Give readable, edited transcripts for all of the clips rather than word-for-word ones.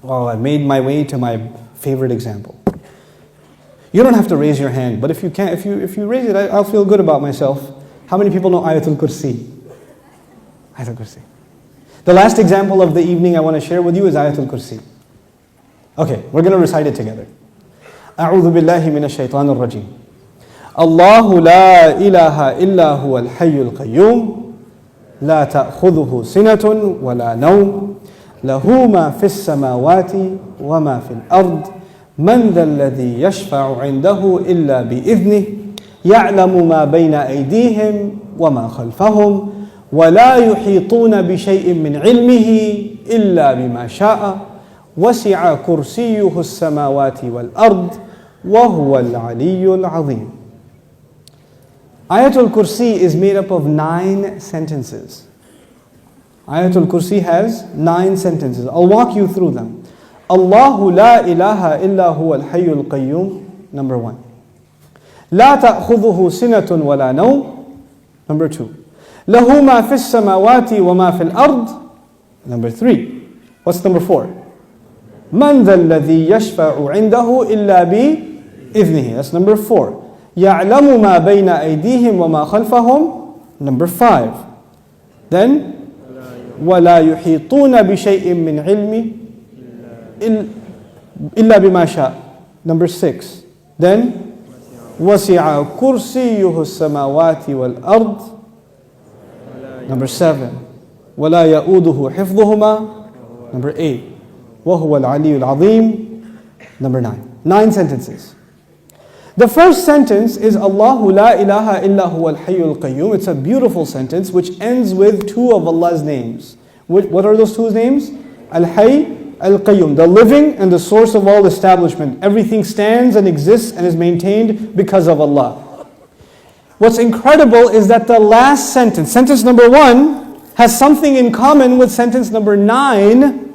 Oh, I made my way to my favorite example. You don't have to raise your hand, but if you can, if you raise it, I'll feel good about myself. How many people know Ayatul Kursi? Ayatul Kursi. The last example of the evening I want to share with you is Ayatul Kursi. Okay, we're going to recite it together. أعوذ بالله من الشيطان الرجيم. الله لا إله إلا هو الحي القيوم لا تأخذه سنة ولا نوم له ما في السماوات وما في الأرض من ذا الذي يشفع عنده إلا بإذنه يعلم ما بين أيديهم وما خلفهم ولا يحيطون بشيء من علمه إلا بما شاء وسع كرسيه السماوات والأرض وهو العلي العظيم. Ayatul Kursi is made up of 9 sentences. Ayatul Kursi has 9 sentences. I'll walk you through them. Allahu la ilaha illa huwa al-hayyul qayyum, number 1. La ta'khudhuhu sinatun wa la nawm, number 2. Lahu ma fis samawati wa ma fil ard, number 3. What's number 4? Man dha alladhi yashfa'u indahu illa bi idhnihi. That's number 4. يَعْلَمُ مَا بَيْنَ أَيْدِيهِمْ وَمَا خَلْفَهُمْ, number 5. Then وَلَا يُحِيطُونَ بِشَيْءٍ مِّنْ عِلْمِهِ إِلَّا بِمَا شَاءَ, number 6. Then وَسِعَ كُرْسِيُّهُ السَّمَاوَاتِ وَالْأَرْضِ, number 7. وَلَا يَؤُودُهُ حِفْظُهُمَا, number 8. وَهُوَ الْعَلِيُّ الْعَظِيمُ, number 9. 9 sentences. The first sentence is Allahu la ilaha illa huwa al-hayyul qayyum. It's a beautiful sentence which ends with 2 of Allah's names. What are those 2 names? Al-Hayy, Al-Qayyum, the living and the source of all establishment. Everything stands and exists and is maintained because of Allah. What's incredible is that the last sentence, sentence number 1, has something in common with sentence number 9,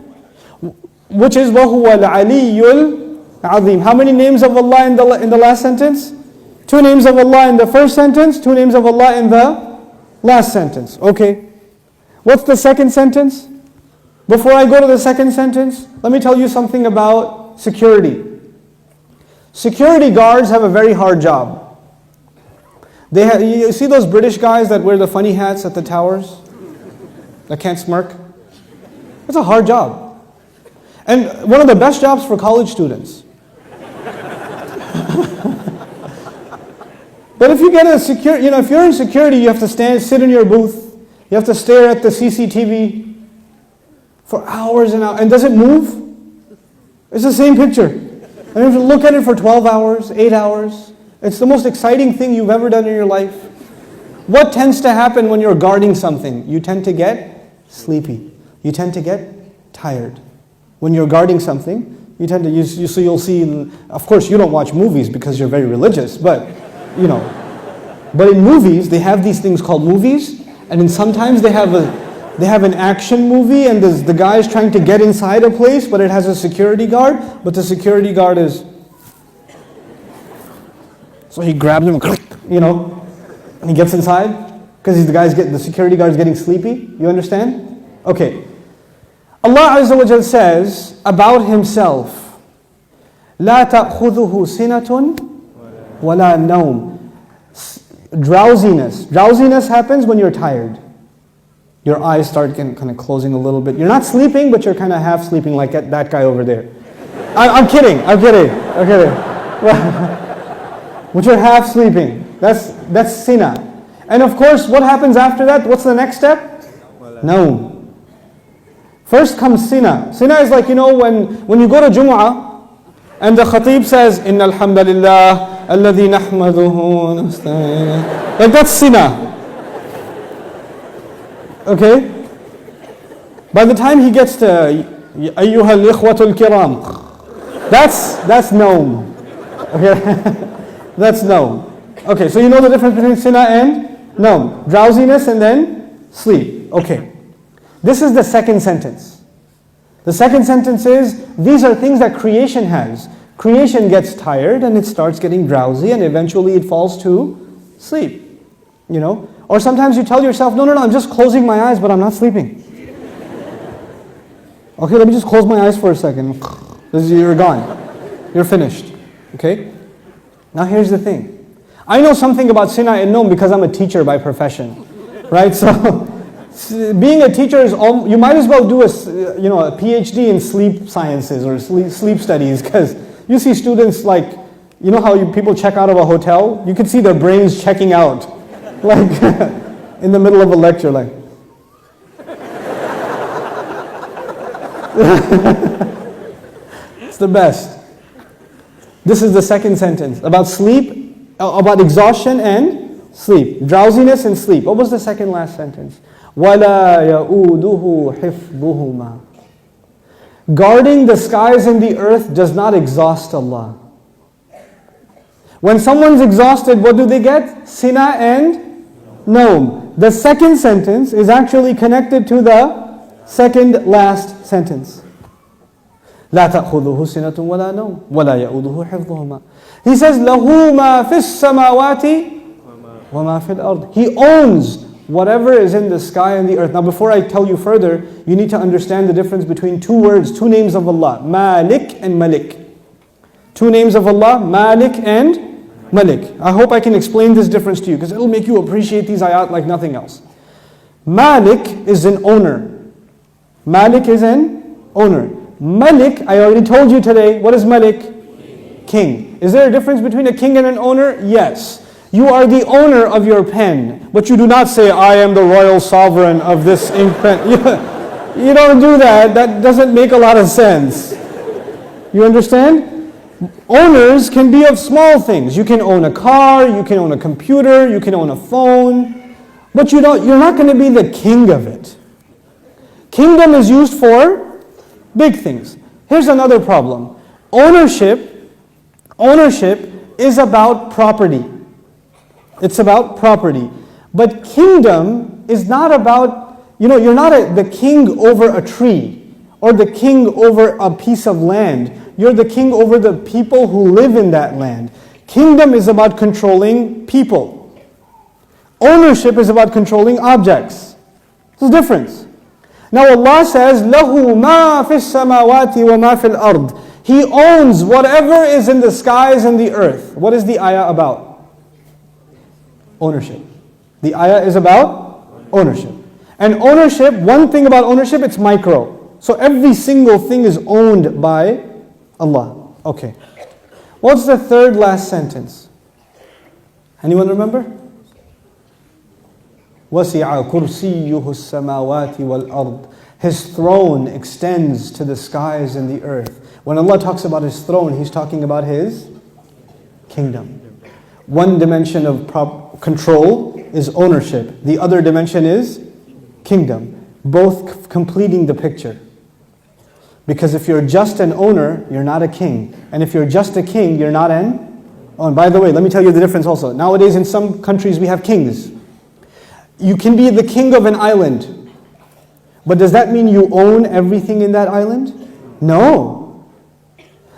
which is وَهُوَ الْعَلِيُّ الْعَظِيمُ. How many names of Allah in the last sentence? 2 names of Allah in the first sentence, 2 names of Allah in the last sentence. Okay. What's the second sentence? Before I go to the second sentence, let me tell you something about security. Security guards have a very hard job. You see those British guys that wear the funny hats at the towers? That can't smirk? It's a hard job. And one of the best jobs for college students. But if you get a if you're in security, you have to sit in your booth. You have to stare at the CCTV for hours and hours. And does it move? It's the same picture. And you have to look at it for 12 hours, 8 hours. It's the most exciting thing you've ever done in your life. What tends to happen when you're guarding something? You tend to get sleepy. You tend to get tired. When you're guarding something, you tend to so you'll see. Of course, you don't watch movies because you're very religious, but But in movies, they have these things called movies, and then sometimes they have an action movie, and the guy is trying to get inside a place, but it has a security guard, but the security guard is. So he grabs him, and he gets inside because the security guard is getting sleepy. You understand? Okay. Allah Azza wa Jal says about Himself, لا تأخذه سنة ولا نوم. Drowsiness happens when you're tired. Your eyes start kind of closing a little bit. You're not sleeping, but you're kind of half sleeping like that guy over there. I'm kidding. But you're half sleeping. That's sina. And of course, what happens after that? What's the next step? No. First comes sina. Sina is like, when you go to Jumu'ah, and the khatib says, Inna alhamdulillah, alladhi nahmaduhu, like that's sina. Okay? By the time he gets to Ayyuha al-ikhwatul kiram, that's known. Okay? That's known. Okay, so you know the difference between sina and known. Drowsiness and then sleep. Okay. This is the second sentence. The second sentence is, these are things that creation has. Creation gets tired and it starts getting drowsy and eventually it falls to sleep. Or sometimes you tell yourself, no, I'm just closing my eyes, but I'm not sleeping. Okay, let me just close my eyes for a second. You're gone. You're finished. Okay? Now here's the thing. I know something about Sina and Nom because I'm a teacher by profession. Right? So, being a teacher is, you might as well do a PhD in sleep sciences or sleep studies, because you see students like, you know how people check out of a hotel? You can see their brains checking out. Like, in the middle of a lecture, like. It's the best. This is the second sentence about sleep, about exhaustion and sleep. Drowsiness and sleep. What was the second last sentence? وَلَا يَؤُودُهُ حِفْظُهُمَا. Guarding the skies and the earth does not exhaust Allah. When someone's exhausted, what do they get? Sina and Nom. The second sentence is actually connected to the second last sentence. لا تأخذه سنة ولا نوم ولا يؤوده حفظهما. He says له ما في السماوات وما في الأرض. He owns whatever is in the sky and the earth. Now before I tell you further, you need to understand the difference between two words, two names of Allah, Malik and Malik. Two names of Allah, Malik and Malik. I hope I can explain this difference to you, because it'll make you appreciate these ayat like nothing else. Malik is an owner. Malik is an owner. Malik, I already told you today, what is Malik? King. Is there a difference between a king and an owner? Yes. You are the owner of your pen, but you do not say, I am the royal sovereign of this ink pen. You don't do that. That doesn't make a lot of sense. You understand? Owners can be of small things. You can own a car, you can own a computer, you can own a phone, but you're not going to be the king of it. Kingdom is used for big things. Here's another problem. Ownership is about property. It's about property. But kingdom is not about, you're not the king over a tree or the king over a piece of land. You're the king over the people who live in that land. Kingdom is about controlling people. Ownership is about controlling objects. There's a difference. Now Allah says, لَهُ مَا فِي السَّمَاوَاتِ وَمَا فِي الْأَرْضِ. He owns whatever is in the skies and the earth. What is the ayah about? Ownership. The ayah is about ownership. And ownership, one thing about ownership, it's micro. So every single thing is owned by Allah. Okay. What's the third last sentence? Anyone remember? وَسِعَ كُرْسِيُّهُ السَّمَاوَاتِ وَالْأَرْضِ. His throne extends to the skies and the earth. When Allah talks about His throne, He's talking about His kingdom. One dimension of control is ownership. The other dimension is kingdom. Both completing the picture. Because if you're just an owner, you're not a king. And if you're just a king, you're not an owner. By the way, let me tell you the difference also. Nowadays in some countries we have kings. You can be the king of an island. But does that mean you own everything in that island? No.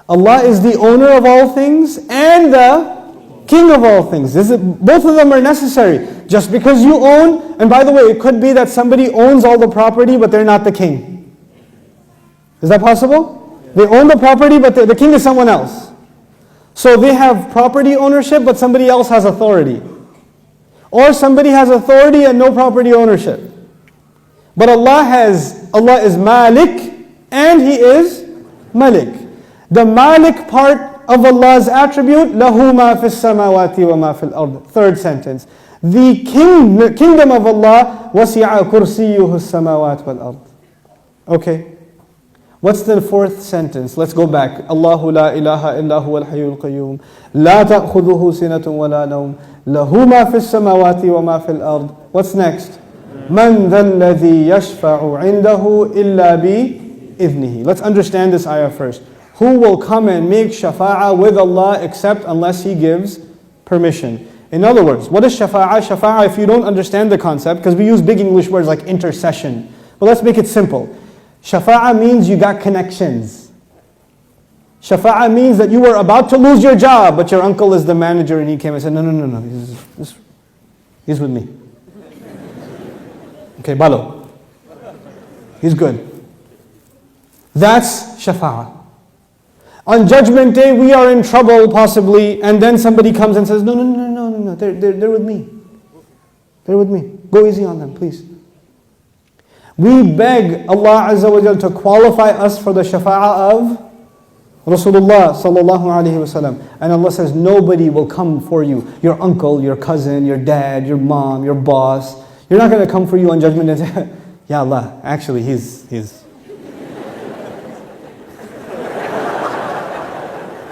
Allah is the owner of all things and the king of all things. Both of them are necessary. Just because you own, and by the way, it could be that somebody owns all the property but they're not the king. Is that possible? They own the property but the king is someone else. So they have property ownership but somebody else has authority. Or somebody has authority and no property ownership. But Allah is Malik and He is Malik. The Malik part of Allah's attribute, لَهُ مَا فِي السَّمَاوَاتِ وَمَا فِي الْأَرْضِ. Third sentence. The kingdom of Allah, وَسِعَ كُرْسِيُّهُ السَّمَاوَاتِ وَالْأَرْضِ. Okay. What's the fourth sentence? Let's go back. Allahu la ilaha illa huwa al-hayyul qayyum. La ta'khudhuhu sinatun wa la nawm. Lahu ma fi as-samawati wa ma fi al-ard. What's next? Man dha alladhi yashfa'u 'indahu illa bi idhnihi. Let's understand this ayah first. Who will come and make shafa'ah with Allah except unless He gives permission? In other words, what is shafa'ah? Shafa'ah, if you don't understand the concept, because we use big English words like intercession. But let's make it simple. Shafa'ah means you got connections. Shafa'ah means that you were about to lose your job, but your uncle is the manager and he came and said, no, he's with me. Okay, Balo. He's good. That's shafa'ah. On Judgment Day, we are in trouble possibly, and then somebody comes and says, no, they're with me. They're with me. Go easy on them, please. We beg Allah Azza wa Jal to qualify us for the shafa'ah of Rasulullah sallallahu alaihi wasallam. And Allah says, nobody will come for you. Your uncle, your cousin, your dad, your mom, your boss. You're not going to come for you on Judgment Day and say, Ya Allah, actually he's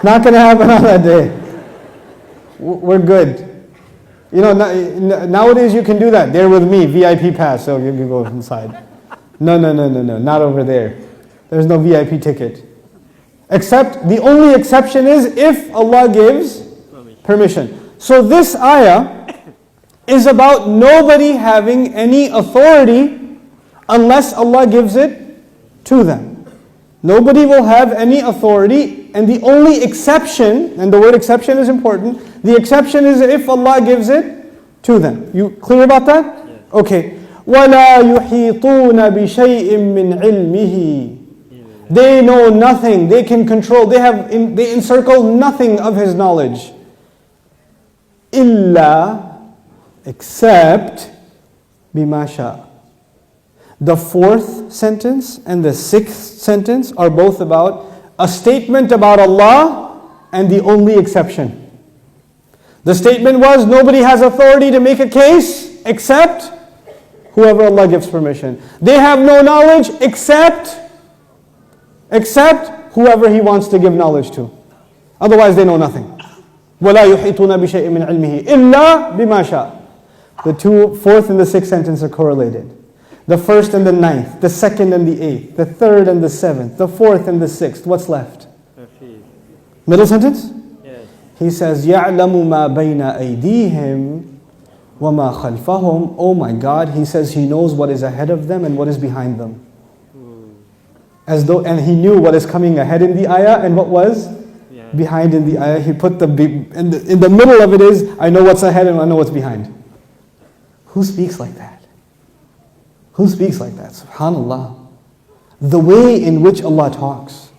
not going to happen on that day. We're good. You know, nowadays you can do that. They're with me, VIP pass, so you can go inside. No, not over there. There's no VIP ticket. Except, the only exception is if Allah gives permission. So this ayah is about nobody having any authority unless Allah gives it to them. Nobody will have any authority, and the only exception, and the word exception is important, the exception is if Allah gives it to them. You clear about that? Yes. Okay. وَلَا يُحِيطُونَ بِشَيْءٍ مِّنْ عِلْمِهِ. They know nothing, they can control, they encircle nothing of His knowledge. إِلَّا, except بِمَا شَاءَ. The fourth sentence and the sixth sentence are both about a statement about Allah and the only exception. The statement was, nobody has authority to make a case except whoever Allah gives permission. They have no knowledge except whoever He wants to give knowledge to. Otherwise they know nothing. وَلَا يُحِيطُونَ بِشَيْءٍ مِّنْ عِلْمِهِ إِلَّا بِمَا شَاءَ. The fourth and the sixth sentence are correlated. The first and the ninth, the second and the eighth, the third and the seventh, the fourth and the sixth. What's left? Middle sentence? Yes. He says, يَعْلَمُ مَا بَيْنَ أَيْدِيهِمْ وَمَا خَلْفَهُمْ. Oh my God, He says He knows what is ahead of them and what is behind them. And He knew what is coming ahead in the ayah and what was behind in the ayah. He put in the middle of it is, I know what's ahead and I know what's behind. Who speaks like that? Who speaks like that? SubhanAllah. The way in which Allah talks,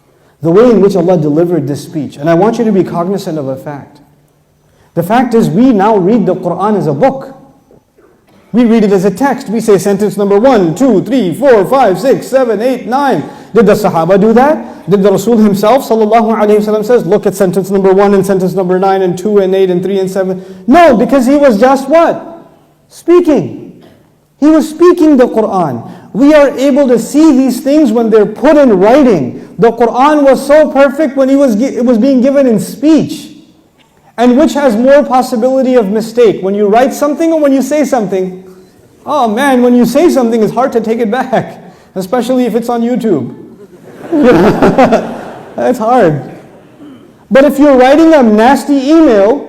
the way in which Allah delivered this speech. And I want you to be cognizant of a fact. The fact is, we now read the Quran as a book. We read it as a text. We say sentence number 1, 2, 3, 4, 5, 6, 7, 8, 9. Did the Sahaba do that? Did the Rasul himself, sallallahu alayhi wasallam, says, look at sentence number 1 and sentence number 9 and 2 and 8 and 3 and 7? No, because he was just what? Speaking. He was speaking the Quran. We are able to see these things when they're put in writing. The Quran was so perfect when it was being given in speech. And which has more possibility of mistake? When you write something or when you say something? Oh man, when you say something, it's hard to take it back. Especially if it's on YouTube. That's hard. But if you're writing a nasty email,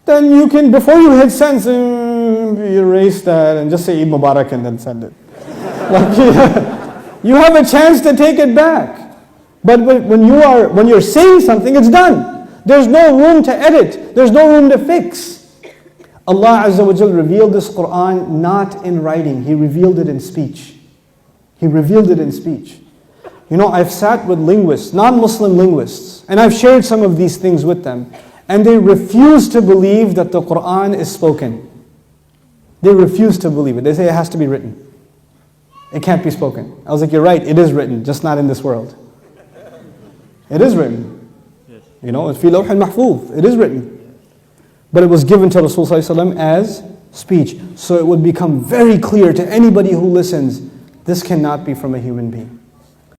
then you can, before you hit send, erase that and just say Eid Mubarak and then send it. You have a chance to take it back. But when you're saying something, it's done. There's no room to edit. There's no room to fix. Allah Azza wa Jal revealed this Quran not in writing. He revealed it in speech. He revealed it in speech. You know, I've sat with linguists, non-Muslim linguists, and I've shared some of these things with them. And they refuse to believe that the Quran is spoken. They refuse to believe it. They say it has to be written. It can't be spoken. I was like, you're right, it is written, just not in this world. It is written. Yes. You know, it's fi lawh al-mahfuz. It is written. But it was given to Rasulullah as speech. So it would become very clear to anybody who listens, this cannot be from a human being.